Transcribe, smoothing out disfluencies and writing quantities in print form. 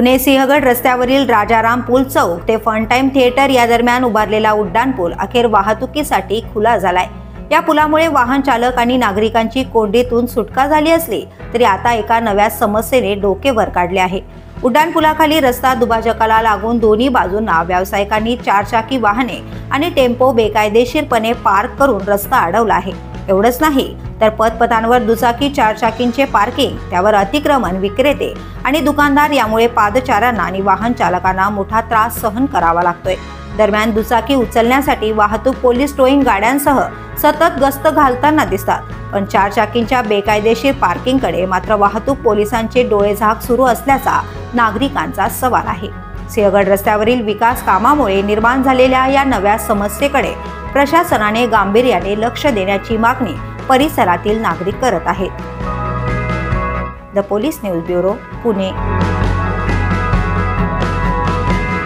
पुणे सिंहगड रस्त्यावरील राजाराम पूल चौक ते fun time theatre या दरम्यान उभारलेला उड्डाणपूल अखेर वाहतुकीसाठी खुला झालाय। या पुलामुळे वाहन चालक आणि नागरिकांची कोंडीतून सुटका झाली असली तरी आता एका नव्या समस्येने डोके वर काढले आहे। उड्डाणपुलाखाली रस्ता दुभाजकाला लागून दोन्ही बाजूंना व्यावसायिकांनी चारचाकी वाहने आणि टेम्पो बेकायदेशीरपणे पार्क करून रस्ता अडवला आहे। एवढंच नाही तर पथपथांवर दुचाकी चारचाकींचे पार्किंग, त्यावर अतिक्रमण, विक्रेते आणि दुकानदार यामुळे पादचाऱ्यांना आणि वाहन चालकांना मोठा त्रास सहन करावा लागतोय। दरम्यान दुचाकी उचलण्यासाठी वाहतूक पोलीस टोईंग गाड्यांसह सतत गस्त घालताना दिसतात, पण चारचाकींच्या बेकायदेशीर पार्किंगकडे मात्र वाहतूक पोलिसांचे डोळेझाक सुरू असल्याचा नागरिकांचा सवाल आहे। सिंहगड रस्त्यावरील विकास कामामुळे निर्माण झालेल्या या नव्या समस्येकडे प्रशासनाने गांभीर्याने लक्ष देण्याची मागणी परिसरातील नागरिक करत आहेत। The police news bureau, Pune.